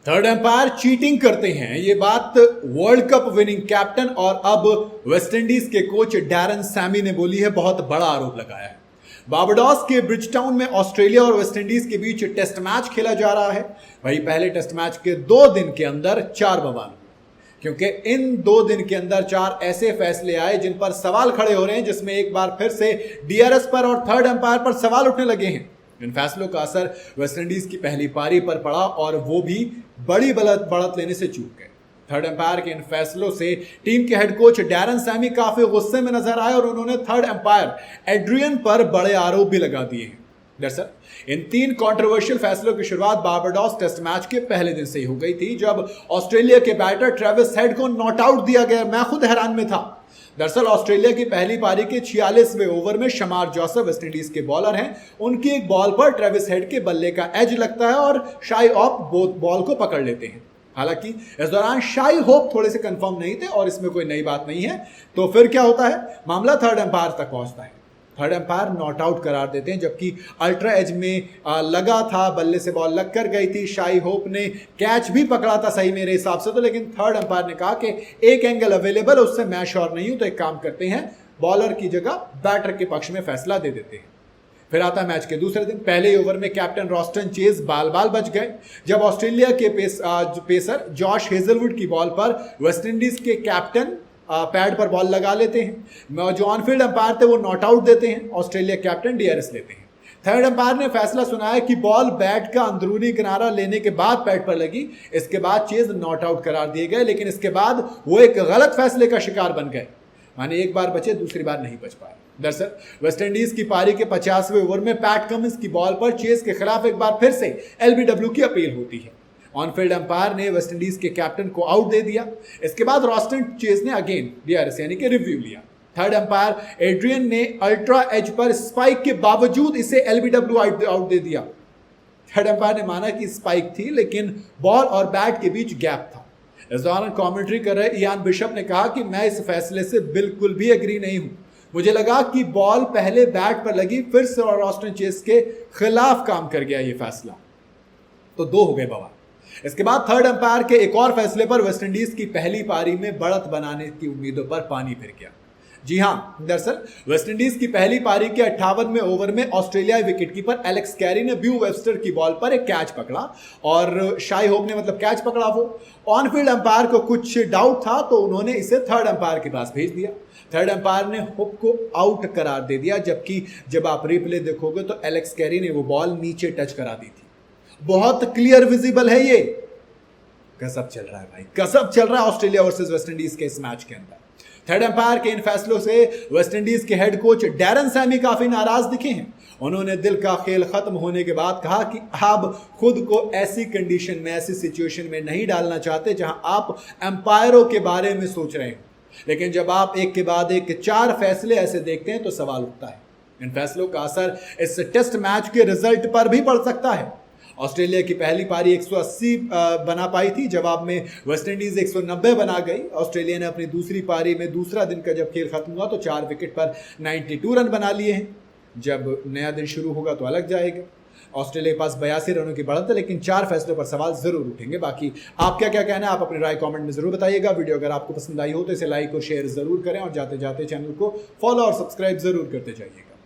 Third umpire cheating करते हैं, ये बात वर्ल्ड कप विनिंग कैप्टन और अब वेस्टइंडीज के कोच डैरन सैमी ने बोली है। बहुत बड़ा आरोप लगाया है। बारबाडोस के ब्रिजटाउन में ऑस्ट्रेलिया और वेस्टइंडीज के बीच टेस्ट मैच खेला जा रहा है। वही पहले टेस्ट मैच के 2 दिन के अंदर 4 बवाल, क्योंकि इन 2 दिन के अंदर 4 ऐसे फैसले आए जिन पर सवाल खड़े हो रहे हैं, जिसमें एक बार फिर से डीआरएस पर और थर्ड एम्पायर पर सवाल उठने लगे हैं। इन फैसलों का असर वेस्टइंडीज की पहली पारी पर पड़ा और वो भी बड़ी बढ़त लेने से चूक गए। थर्ड एम्पायर के इन फैसलों से टीम के हेड कोच डैरन सैमी काफी गुस्से में नजर आए और उन्होंने थर्ड एम्पायर एड्रियन पर बड़े आरोप भी लगा दिए हैं। दरअसल इन 3 कंट्रोवर्शियल फैसलों की शुरुआत बारबाडोस टेस्ट मैच के पहले दिन से ही हो गई थी, जब ऑस्ट्रेलिया के बैटर ट्रेविस हेड को नॉट आउट दिया गया। मैं खुद हैरान में था। दरअसल ऑस्ट्रेलिया की पहली पारी के 46वें ओवर में शमार जोसेफ वेस्टइंडीज के बॉलर हैं। उनकी एक बॉल पर ट्रेविस हेड के बल्ले का एज लगता है और शाई होप बॉल को पकड़ लेते हैं। हालांकि इस दौरान शाई होप थोड़े से कंफर्म नहीं थे और इसमें कोई नई बात नहीं है। तो फिर क्या होता है, मामला थर्ड एम्पायर तक पहुंचता है। थर्ड एम्पायर नॉट आउट करार देते हैं, जबकि अल्ट्रा एज में लगा था, बल्ले से बॉल लग कर गई थी। शाई होप ने कैच भी पकड़ा था सही मेरे हिसाब से तो, लेकिन थर्ड एम्पायर ने कहा कि एक एंगल अवेलेबल, उससे मैं श्योर नहीं हूं, तो एक काम करते हैं, बॉलर की जगह बैटर के पक्ष में फैसला दे देते हैं। फिर आता है मैच के दूसरे दिन। पहले ओवर में कैप्टन रॉस्टन चेज बाल बच गए, जब ऑस्ट्रेलिया के पेसर जॉश हेजलवुड की बॉल पर वेस्टइंडीज के कैप्टन पैड पर बॉल लगा लेते हैं। जो ऑनफील्ड अंपायर थे वो नॉट आउट देते हैं, ऑस्ट्रेलिया कैप्टन डीआरएस लेते हैं। थर्ड अंपायर ने फैसला सुनाया कि बॉल बैट का अंदरूनी किनारा लेने के बाद पैड पर लगी। इसके बाद चेज नॉट आउट करार दिए गए, लेकिन इसके बाद वो एक गलत फैसले का शिकार बन गए। माने एक बार बचे, दूसरी बार नहीं बच पाए। दरअसल वेस्टइंडीज की पारी के 50वें ओवर में पैट कमिंस की बॉल पर चेज के खिलाफ एक बार फिर से एलबीडब्ल्यू की अपील होती है। ऑनफील्ड अंपायर ने वेस्टइंडीज के कैप्टन को आउट दे दिया। इसके बाद रॉस्टन चेज ने अगेन डीआरएस यानी कि रिव्यू लिया। थर्ड अंपायर एड्रियन ने अल्ट्रा एज पर स्पाइक के बावजूद इसे एलबीडब्ल्यू आउट दे दिया। थर्ड अंपायर ने माना कि स्पाइक थी, लेकिन बॉल और बैट के बीच गैप था। इस दौरान कमेंट्री कर रहे इयान बिशप ने कहा कि मैं इस फैसले से बिल्कुल भी एग्री नहीं हूं। मुझे लगा कि बॉल पहले बैट पर लगी, फिर से रॉस्टन चेज के खिलाफ काम कर गया ये फैसला। तो 2 हो गए बवाल। इसके बाद थर्ड अंपायर के एक और फैसले पर वेस्टइंडीज की पहली पारी में बढ़त बनाने की उम्मीदों पर पानी फिर गया। जी हां, दरअसल वेस्टइंडीज की पहली पारी के 58वें ओवर में ऑस्ट्रेलियाई विकेटकीपर एलेक्स कैरी ने ब्यू वेबस्टर की बॉल पर एक कैच पकड़ा और शाई होप ने कैच पकड़ा। वो ऑनफील्ड अंपायर को कुछ डाउट था तो उन्होंने इसे थर्ड अंपायर के पास भेज दिया। थर्ड अंपायर ने हुक को आउट करार दे दिया, जबकि जब आप रिप्ले देखोगे तो एलेक्स कैरी ने वो बॉल नीचे टच करा दी थी। बहुत क्लियर विजिबल है ये। गजब चल रहा है भाई, गजब चल रहा है ऑस्ट्रेलिया वर्सेस वेस्टइंडीज के इस मैच के अंदर। थर्ड अंपायर के इन फैसलों से वेस्टइंडीज के हेड कोच डैरन सैमी काफी नाराज दिखे हैं। उन्होंने दिल का खेल खत्म होने के बाद कहा कि आप खुद को ऐसी कंडीशन में, ऐसी सिचुएशन में नहीं डालना चाहते जहां आप अंपायरों के बारे में सोच रहे हैं, लेकिन जब आप एक के बाद एक 4 फैसले ऐसे देखते हैं तो सवाल उठता है। इन फैसलों का असर इस टेस्ट मैच के रिजल्ट पर भी पड़ सकता है। ऑस्ट्रेलिया की पहली पारी 180 बना पाई थी, जवाब में वेस्टइंडीज 190 बना गई। ऑस्ट्रेलिया ने अपनी दूसरी पारी में दूसरा दिन का जब खेल खत्म हुआ तो 4 विकेट पर 92 रन बना लिए हैं। जब नया दिन शुरू होगा तो अलग जाएगा। ऑस्ट्रेलिया के पास 82 रनों की बढ़त है, लेकिन 4 फैसलों पर सवाल जरूर उठेंगे। बाकी आप क्या कहना है, आप अपनी राय कमेंट में जरूर बताइएगा। वीडियो अगर आपको पसंद आई हो तो इसे लाइक और शेयर जरूर करें और जाते जाते चैनल को फॉलो और सब्सक्राइब जरूर करते जाइएगा।